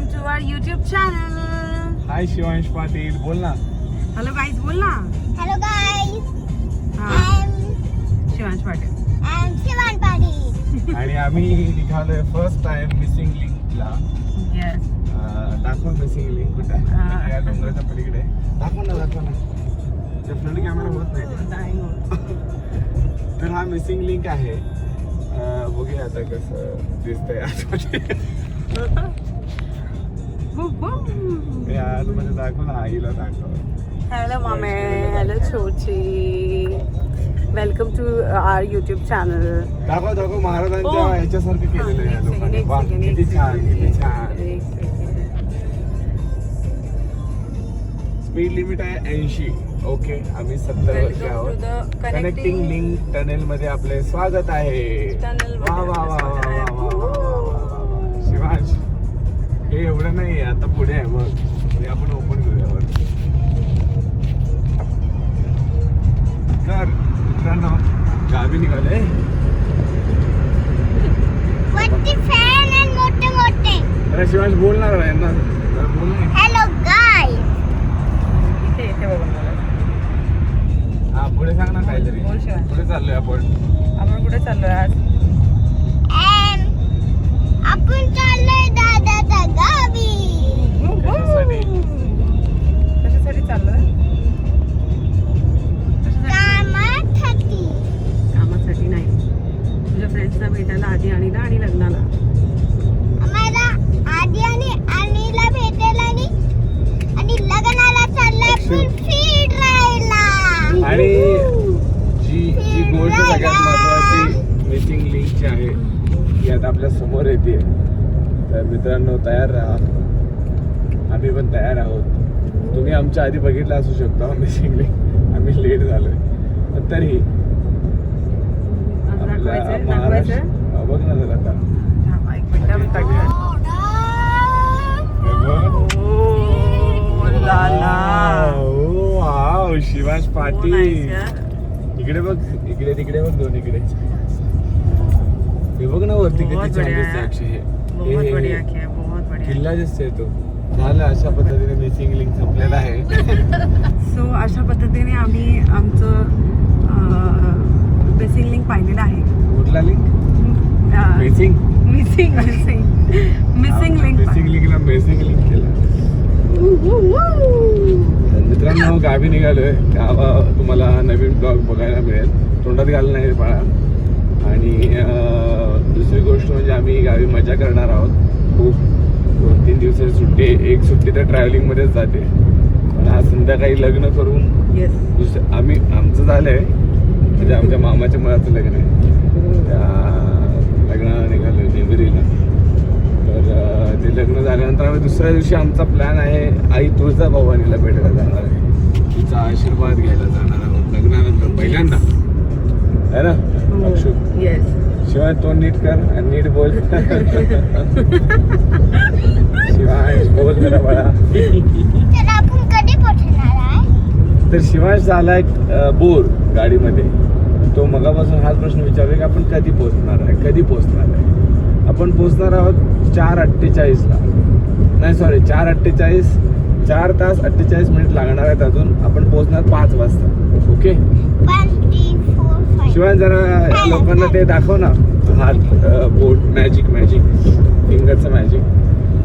welcome to our YouTube channel. हाय शिवांश पाटील, बोल ना. Hello guys, बोल ना. Hello guys, हा, Shivansh Patil. I'm Shivan Padil. आणि आम्ही निघालोय फर्स्ट टाइम मिसिंग लिंकला. Yes. दाखव मिसिंग लिंक कुठे आहे? या डोंगराच्या पलीकडे. दाखव ना. ते फ्रंट कॅमेरा होत नाही. नाही होत. तर हा मिसिंग लिंक आहे. बघूया आता कसं दिसतंय आतमध्ये. या आतमध्ये दाखव ना, आईला दाखव. हॅलो मामे, हॅलो छोची. Welcome to our YouTube channel. दाखव महाराजांच्या Oh. ह्याच्यासारखं केलेलं आहे या लोकांनी. एक वाह, second. किती छान. स्पीड लिमिट आहे 80. ओके, आम्ही 70 वर्षे आहोत. कनेक्टिंग लिंक टनेल मध्ये आपले स्वागत आहे. वा शिवांश, हे एवढं नाही, आता पुढे आहे बघ. हे आपण ओपन करूया वर. तर मित्रांनो, गावी निघाले. वरती फॅन आणि मोठे. अरे शिवांश, बोलणार आहे ना, बोल ना. Hello guys. इथे बघून बोला. हा, पुढे सांग ना काहीतरी. बोल शिवांश. पुढे चाललोय आपण. आपण कुठे चाललोय आज? आपण चाललोय दादाच्या गावी. कशासाठी? कशासाठी चाललोय? कामासाठी नाही, तुझ्या फ्रेंड्सना भेटायला, आधी आणीला आणि लग्नाला. आम्हाला आधी आणि अनिला भेटायला आणि लग्नाला चाललोय फुल फीड राहायला. आणि जी गोष्ट सगळ्यात महत्वाची मिसिंग लिंकची आहे ती आता आपल्या समोर येते. तर मित्रांनो, तयार राहा. आम्ही पण तयार आहोत. तुम्ही आमच्या आधी बघितलं असू शकता मिसिंग लिंक. आम्ही लेट झालोय, पण तरी आपल्या महाराष्ट्र बघ ना जरा आता. एक मिनिट मी काढते. वाव, शिवांश पाटील. इकडे बघ, तिकडे बघ, दोन इकडे. हे बघ ना वरती किती छान दिसते अक्षय. बहुत बढ़िया किया, बहुत बढ़िया. किल्ला दिसतोय तो. झालं, अशा पद्धतीने मिसिंग लिंक संपलेला आहे. सो अशा पद्धतीने आम्ही आमचं मिसिंग लिंक पाहिलेलं आहे. कुठला link? Missing missing link. Missing लिंकला मिसिंग लिंक केला. तर मित्रांनो, गावी निघालोय. तुम्हाला नवीन ब्लॉग बघायला मिळेल. तोंडात घालणं नाही बाळा. आणि दुसरी गोष्ट म्हणजे आम्ही गावी मजा करणार आहोत खूप. 2-3 दिवसाची सुट्टी. एक सुट्टी तर ट्रॅव्हलिंग मध्येच जाते. पण आज संध्याकाळी लग्न करून आमचं झालंय, म्हणजे आमच्या मामाच्या मुलाचं लग्न आहे. त्या लग्नाला निघालोय नेवरीला. तर ते लग्न झाल्यानंतर आम्ही दुसऱ्या दिवशी आमचा प्लॅन आहे आई तुळजाभवानीला भेटायला जाणार आहे. तिचा आशीर्वाद घ्यायला जाणार आहोत लग्नानंतर पहिल्यांदा, है ना अक्षु? शिवाय तोंड नीट कर आणि नीट बोल. शिवांश, बोल जरा बाळा. तर आपण कधी पोहोचणार आहे? तर शिवांश झालाय बोर गाडीमध्ये. तो मगापासून हाच प्रश्न विचारतोय की आपण कधी पोहोचणार आहे. आपण पोहोचणार आहोत 4:48ला. नाही, सॉरी, 4:48. 4 तास 48 मिनिट लागणार आहेत अजून. आपण पोहोचणार 5 वाजता. ओके 1, 3, 4, 5. शिवाय जरा लोकांना ते दाखव ना, हात बोट मॅजिक फिंगरचं मॅजिक.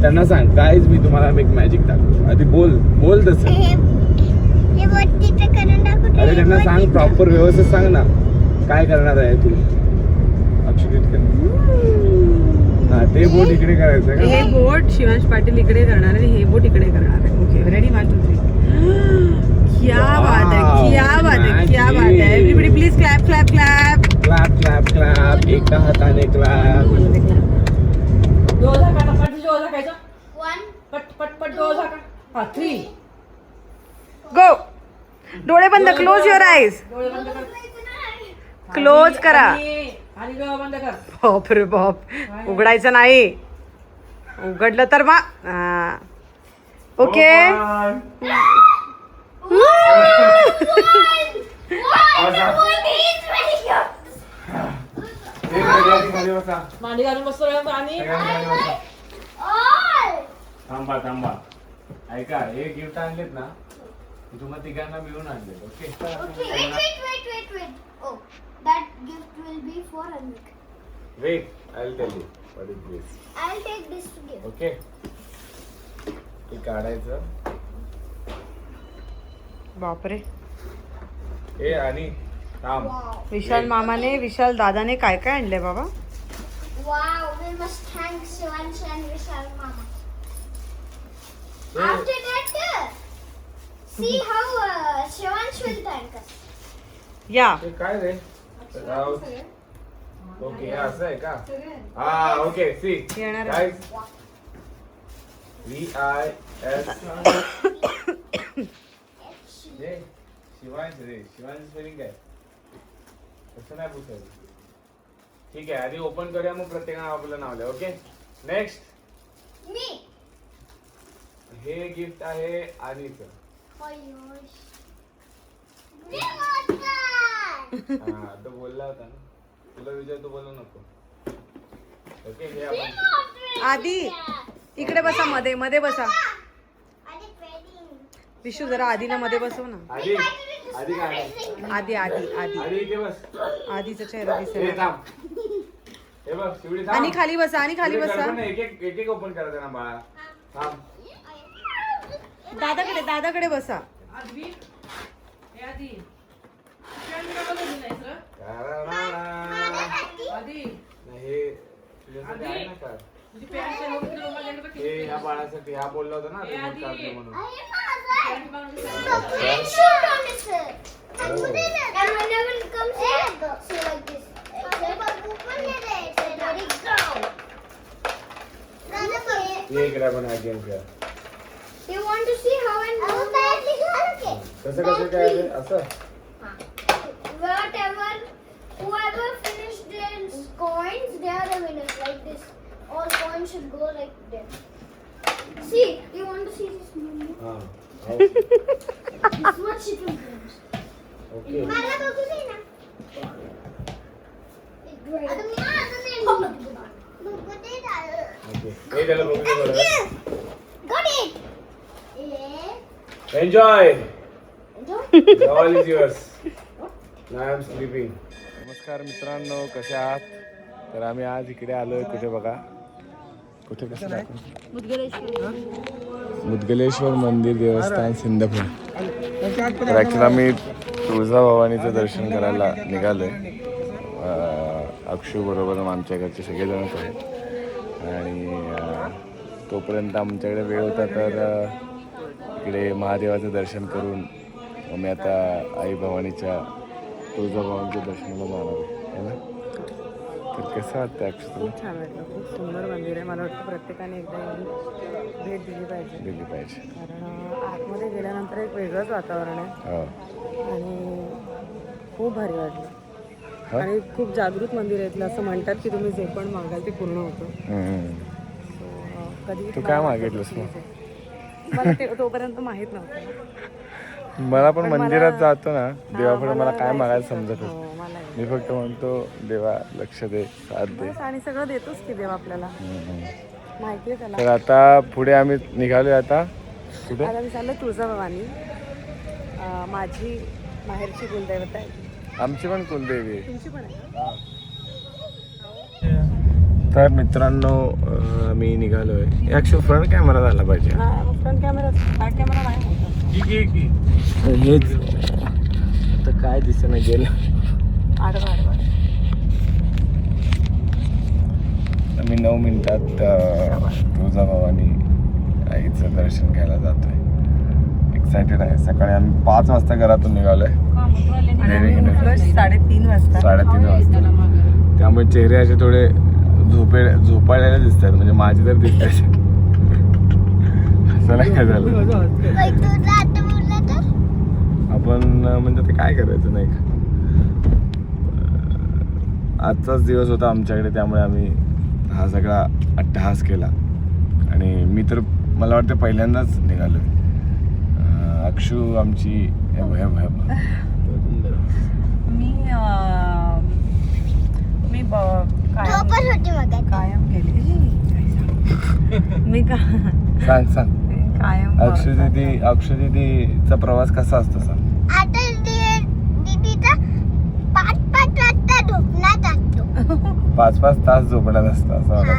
त्यांना सांग, काहीच मी तुम्हाला एक मॅजिक दाखवतो. आधी बोल तसं. हे वरती तर करून दाखवतो. अरे त्यांना सांग, प्रॉपर व्यवस्थित सांग ना काय करणार आहे तू. अक्षुत हा, ते बोट इकडे करायचं का? हे बोट शिवांश पाटील इकडे करणार आणि हे बोट इकडे करणार आहे. Okay, ready, 1, 2, 3. क्या बात है. Everybody please clap. एका हाताने क्लॅप. 3 गो. डोळे बंद. Close your eyes. क्लोज करा. बाप रे बाप, उघडायचं नाही. उघडलं तर मग ओके. मांडी घालून बसतो. थांबा थांबा, ऐका, हे गिफ्ट आणलेत ना तुम्हाला तिघांना मिळून आणलेत. Okay Okay, wait. Oh, that gift will be for Anvik. Wait, I will tell you what is this. I'll take this to give. Okay, हे काढायचं. बापरे, हे आणि थांब. Wow. विशाल मामाने विशाल दादाने काय काय आणले बाबा? Wow, we must thank Shivansh and Vishal Mama. हे- After that, see how Shivansh will thank us. या हे काय रे? ओके, हे असं आहे का? हा, ओके. सी येणार. Guys, VIS. हे शिवांश रे, शिवांश स्पेलिंग काय? तसं नाही पुसायचं. ठीक आहे, आधी ओपन करूया, मग प्रत्येकानं आपलं नाव लिहा. Okay, next. Me. हे गिफ्ट आहे आनीचं. For yours. Remote. हा, तो बोलला होता ना, तुला विचार, तू बोलू नको. ओके, हे आपण Remote. आधी इकडे बसा, मध्ये मध्ये बसा. आधी wedding. विशू जरा आधीला मध्ये बसव ना. आधी आधी काय आहे? आधी आधी आधी आधी इथे बस. आधीचा चेहरा हे दिसेल. थांब. हे बघ, शिवडी थांब. आणि खाली बसा, आणि खाली शिवडी बसा. गडबड नाही, एक एक ओपन करायचं ना बाळा. थांब. दादाकडे बसा. नाही, हे तुझ्यासाठी आहे ना का? हे ह्या बाळासाठी हा बोलला होता ना remote काढतो म्हणून. Shoot on it, sir. And whenever it comes here, so like this. Open it. Let it go. ये इकडे आपण हा गेम खेळ. You want to see how and कसं कसं काय आहे? असं whatever, whoever finished their coins, they are the winners. Like this, all coins should go like that. See, you want to see this movie? हा. This much it will coins. Okay. मला बघू दे ना. Okay. हे त्याला बघू दे बरं. Got it. Enjoy. Enjoy. All is yours. Now I am sleeping. नमस्कार मित्रांनो, कसे आहात? तर आम्ही आज इकडे आलोय, कुठे बघा, कुठे कसं मुदगलेश्वर मंदिर देवस्थान सिंधपूर. तर ॲक्च्युली आम्ही तुळजाभवानीचं दर्शन करायला निघालोय. अक्षू बरोबर आमच्या घरचे सगळेजणच आहेत. आणि तोपर्यंत आमच्याकडे वेळ होता, तर इकडे महादेवाचं दर्शन करून आम्ही आता आई भवानीच्या तुळजाभवानीच्या दर्शनाला जाणार आहे ना. तर कसं वाटतं अक्षय तुला? खूप छान वाटलं, खूप सुंदर मंदिर आहे. मला वाटतं प्रत्येकाने एकदा येऊन भेट दिली पाहिजे. दिली पाहिजे. कारण आतमध्ये गेल्यानंतर एक वेगळंच वातावरण आहे हो. आणि खूप भारी वाटलं. हा? आणि खूप जागृत मंदिर आहे इथलं. असं म्हणतात की तुम्ही जे पण मागाल ते पूर्ण होतं. कधी तू काय मागितलंस मग? मला तोपर्यंत माहित नव्हतं. मला पण पण मंदिरात मला- जातो ना, देवापुढे मला काय नाही मागायला समजत. समजत हो, नाही. मलाही. मी फक्त म्हणतो देवा लक्ष दे, साथ दे. बस, आणि सगळं देतोच की देव आपल्याला, माहिती आहे त्याला. तर आता पुढे आम्ही निघालोय. आता कुठे? आता मी चाललं तुळजाभवानी. माझी माहेरची कुलदैवत आहे. आमची पण कुलदेवी आहे. तुमची पण आहे? तर मित्रांनो, मी निघालोय. ॲक्च्युअल फ्रंट कॅमेरा झाला पाहिजे. फ्रंट कॅमेरा, बॅक कॅमेरा नाही होता. हेच आता काय दिसेना गेलं. आडवा आडवा. मी 9 मिनिटात तुळजाभवानी आईचं दर्शन घ्यायला जातोय. एक्सायटेड आहे. सकाळी आम्ही 5 वाजता घरातून निघालोय. आणि आम्ही उठलो 3:30 वाजता. 3:30 वाजता. त्यामुळे चेहरे असे थोडे झोपाळलेले दिसत आहेत. म्हणजे माझे तर दिसत आहेत. असं नाही काय झालं. आपण म्हणजे ते काय करायचं नाही का, आजचाच दिवस होता आमच्याकडे, त्यामुळे आम्ही हा सगळा अट्टहास केला. आणि मी तर मला वाटतं पहिल्यांदाच निघालो. अक्षू आमची मी कायम केली. भूमिका सांग सांग. कायम अक्षदीदीचा प्रवास कसा असतो सांग. आता दीदीचा 5 वाजता झोपण्यात असतो. 5 तास झोपण्यात असतं असं वाटतं.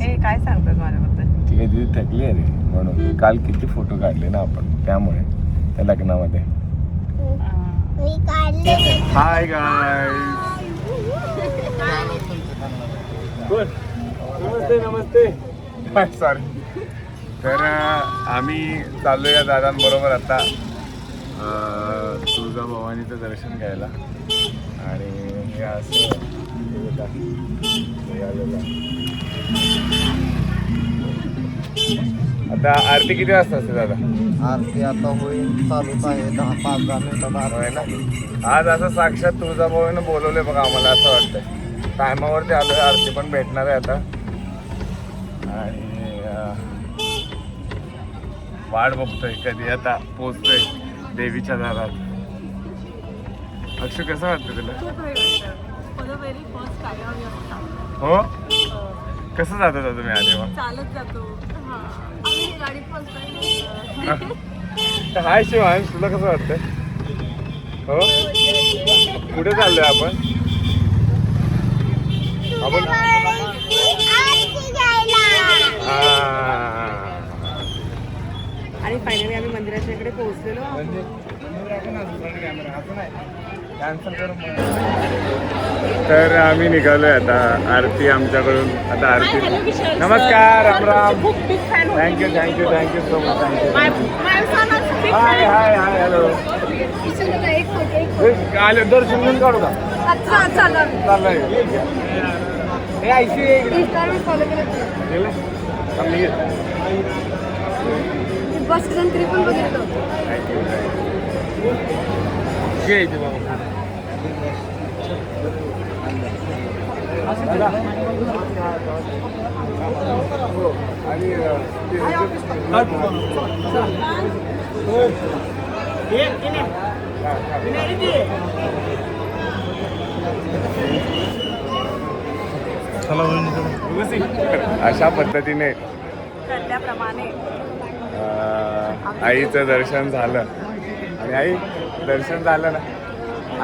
ए काय सांगतात माझ्याबद्दल. ठीक आहे, दीदी थकली आहे रे म्हणून. काल किती फोटो काढले ना आपण त्यामुळे त्या लग्नामध्ये. मी काढले. Hi guys. नमस्ते. सॉरी. तर आम्ही चाललोय दादांबरोबर आता तुळजाभवानीचं दर्शन घ्यायला. आणि हे असं आता आरती किती वाजता असते दादा? आरती आता होईल, चालूच आहे 10-5 मिनिटात होय ना. आज असं साक्षात तुळजाभवानीनं बोलवलंय बघा आम्हाला, असं वाटतंय. टायमावरती आलोय, आरती पण भेटणार आहे आता. आणि वाट बघतोय कधी आता पोचतोय देवीच्या दारात. अक्षय कसं वाटतं तुला? हो, कसं जात होता तुम्ही आधी मग? चालत जातो. हाय शिवांश, तुला कसं वाटतंय? हो, कुठे चाललोय आपण? आणि फायनली आम्ही मंदिराच्या इकडे पोहोचलेलो. तर आम्ही निघालोय आता. आरती आमच्याकडून आता आरती. नमस्कार, Ram Ram. Thank you so much. Thank you. Hi hello. आले दर्शन घेऊन काढू का? चाललंय. हे ऐशी बस तरी पण बघितलं. घ्यायची बाबा. अशा पद्धतीने आईचं दर्शन झालं. आणि आई दर्शन झालं ना?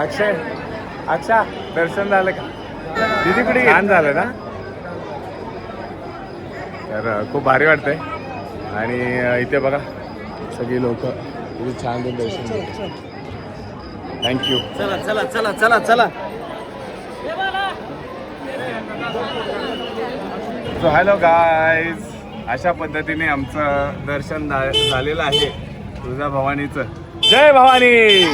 अक्षा दर्शन झालं का? दीदी कुठे? छान झालं ना? तर खूप भारी वाटतंय. आणि इथे बघा सगळी लोक किती छान दर्शन घेतात. थँक्यू. चला. सो हॅलो गाईज, अशा पद्धतीने आमचं दर्शन झालेलं आहे तुळजाभवानीचं. जय भवानी.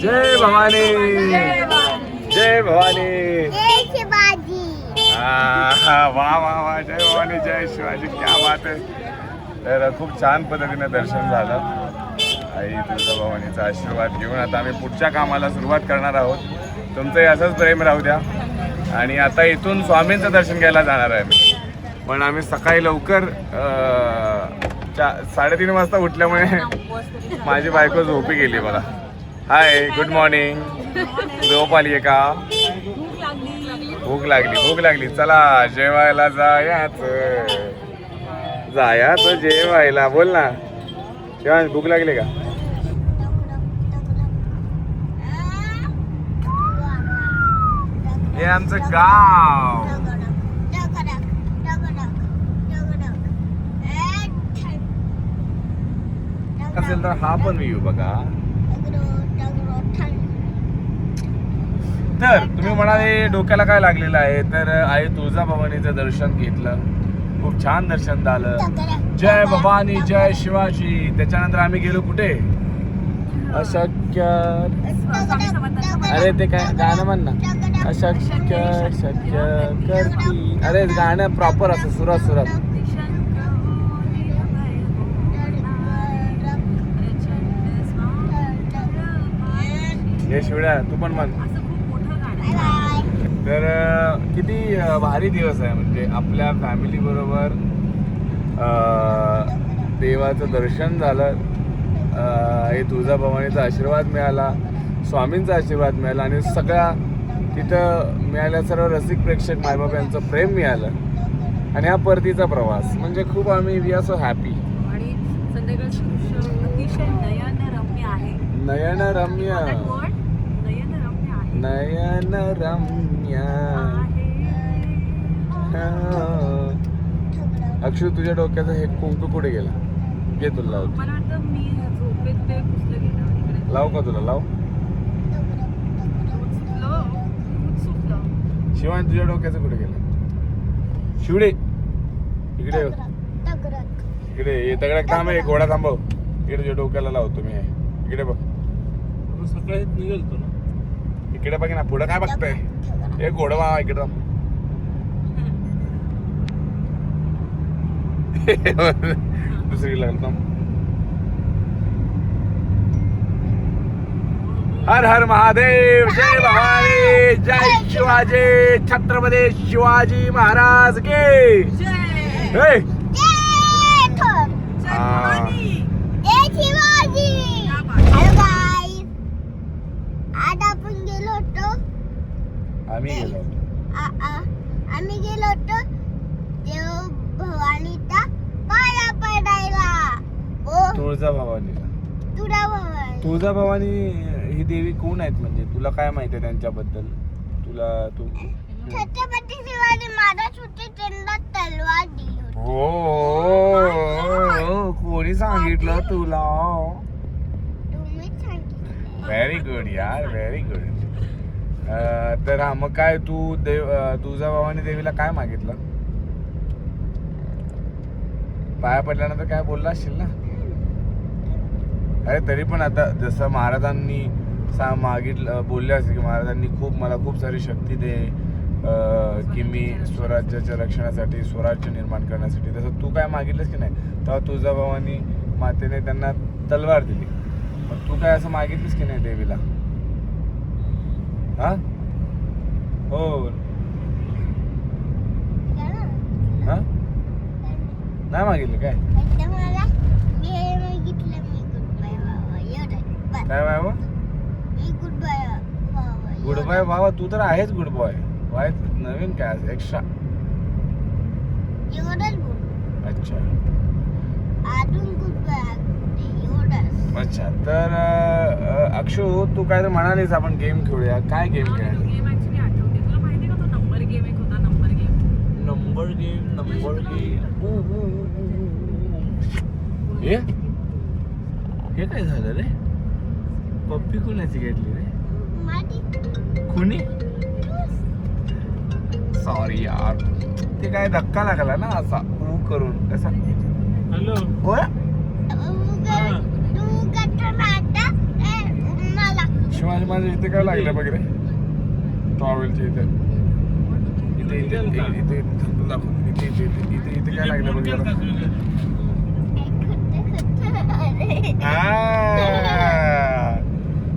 जय भवानी. जय भवानी. वा. जय भवानी, जय शिवाजी. क्या बात आहे. तर खूप छान पद्धतीने दर्शन झालं. आई तुळजाभवानीचा आशीर्वाद घेऊन आता आम्ही पुढच्या कामाला सुरुवात करणार आहोत. तुमचंही असंच प्रेम राहू द्या. आणि आता इथून स्वामींचं दर्शन घ्यायला जाणार आहे मी. पण आम्ही सकाळी लवकर 3:30 वाजता उठल्यामुळे माझी बायको झोपी गेली बघा. हाय, गुड मॉर्निंग. झोप आली आहे का? भूक लागली. चला जेवायला जायाचं जेवायला. बोल ना शिवांश, भूक लागली का? हे आमचं गाव असेल तर हा पण व्ह्यू बघा. तर तुम्ही म्हणाले डोक्याला काय लागलेलं आहे, तर आई तुळजाभवानीचं दर्शन घेतलं. खूप छान दर्शन झालं. जय भवानी, जय शिवाजी. त्याच्यानंतर आम्ही गेलो कुठे? अशक्य. अरे ते काय गाणं म्हण ना. अशक्य शक्य करती. अरे गाणं प्रॉपर असं सुरात. हे शिवड्या तू पण म्हण. तर किती भारी दिवस आहे. म्हणजे आपल्या फॅमिली बरोबर देवाचं दर्शन झालं. हे तुळजाभवानीचा आशीर्वाद मिळाला, स्वामींचा आशीर्वाद मिळाला आणि सगळ्या तिथं मिळाल्या सर्व रसिक प्रेक्षक मायबाप यांचं प्रेम मिळालं. आणि हा परतीचा प्रवास म्हणजे खूप आम्ही वी आर सो हॅपी. आणि संध्याकाळचं दृश्य अतिशय नयनरम्य आहे. नयनरम्य That word? नयनरम्य आहे. नयनरम्य. अक्षु तुझ्या डोक्याचं हे कुंकू कुठे गेला? घे तुला लाव. मला वाटतं मी झोपेत ते पुसलं गेलं इकडे. लाव का तुला? लाव. सुटलं. शिवान तुझ्या डोक्याचं कुठे गेलं? शिवडे इकडे ये. इकडे ये. दगडात थांब. आहे घोडा थांबव. इकडे तुझ्या डोक्याला लावतो मी. इकडे बघ. सकाळी निघालतो ना. इकडे बघ ना. पुढे काय बघताय? हे घोडा बाबा इकडे थांब. दुसरी लागल. हर हर महादेव. जय भवानी. जय शिवाजी. छत्रपती शिवाजी महाराज के जय आज आपण गेलो होतो आम्ही गेलो होतो देव भवानीचा पाया पडायला. तुळजाभवानीला. तुळजाभवानी ही देवी कोण आहेत म्हणजे तुला काय माहिती आहे त्यांच्याबद्दल? तू छत्रपती शिवाजी महाराज होते त्यांना तलवार दिली होती. हो कोणी सांगितलं तुला? तुम्हीच सांगितलं. व्हेरी गुड यार. Very good. तर हा मग काय तू तुळजाभवानी देवीला काय मागितलं? पाया पडल्यानंतर काय बोलला असशील ना? अरे तरी पण आता जसं महाराजांनी बोलले असते की महाराजांनी मला खूप सारी शक्ती दे की मी स्वराज्याच्या रक्षणासाठी स्वराज्य निर्माण करण्यासाठी, तसं तू काय मागितलंस की नाही? तेव्हा तुळजाभवानी मातेने त्यांना तलवार दिली. मग तू काय असं मागितलीस की नाही देवीला? हा हो हा नाही मागितलं काय? काय बाबा? गुड बॉय बाबा. तू तर आहेच गुड बॉय. वाय नवीन काय एक्स्ट्रा? अच्छा अच्छा. तर अक्षु तू काय तर म्हणालीस आपण गेम खेळूया. काय गेम खेळायला? गेम ऍक्च्युली आठवते. तुला माहिती का तो नंबर गेम एक होता? Number game. Number game. हे काय झालं रे? पप्पी कोणाची घेतली रे? कुणी? सॉरी यार. ते काय धक्का लागला ना असा करून कसा? हॅलो. होय शिवाजी माझ्या इथे काय लागलं बघ रे? टॉवेलच्या इथे इथे इथे इथे इथे इथे काय लागलं बघ जरा.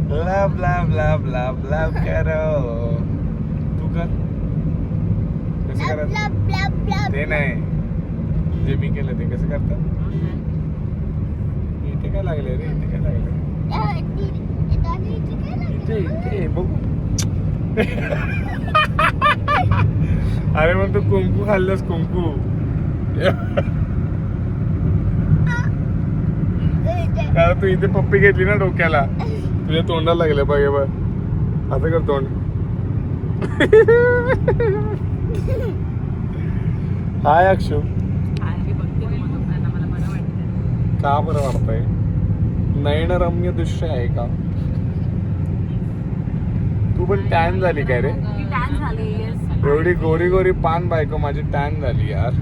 लव लव लव लव लव करो. तू कर. कसं करत? ते नाही जे मी केलं ते कसं करतात? इथे काय लागले रे? इथे काय लागले? इथे इथे बघू. अरे मग तू कुंकू खाल्लंस? कुंकू कारण तू इथे पप्पी घेतली ना डोक्याला. तुझ्या तोंडाला लागले बघ. बघ असं कर तोंड. हाय अक्षु. का बरं वाटतंय? नयनरम्य दृश्य आहे का? तू पण टॅन झाली काय रे? एवढी गोरी गोरी पान बायको माझी टॅन झाली यार.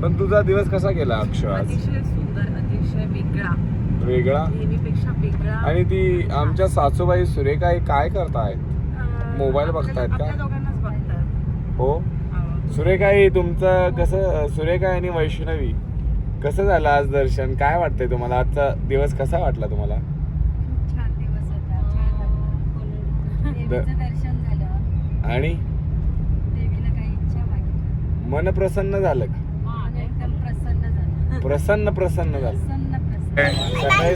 पण तुझा दिवस कसा गेला अक्षु आज? अतिशय सुंदर, अतिशय वेगळा. नेहमीपेक्षा वेगळा. आणि ती आमच्या सासूबाई सुरेखा काय करतायत? मोबाईल बघतायत का? आपल्या दोघांनाच बघतायत. हो सुरेखाई तुमचं कसं? सुरेखा आणि वैष्णवी कसं झालं आज दर्शन? काय वाटतंय तुम्हाला? आजचा दिवस कसा वाटला तुम्हाला? छान दिवस होता. छान देवीचं दर्शन झालं आणि देवीला काही इच्छा मागितली. मन प्रसन्न झालं का? एकदम प्रसन्न झालं. प्रसन्न झालं. प्रसन्न. सकाळी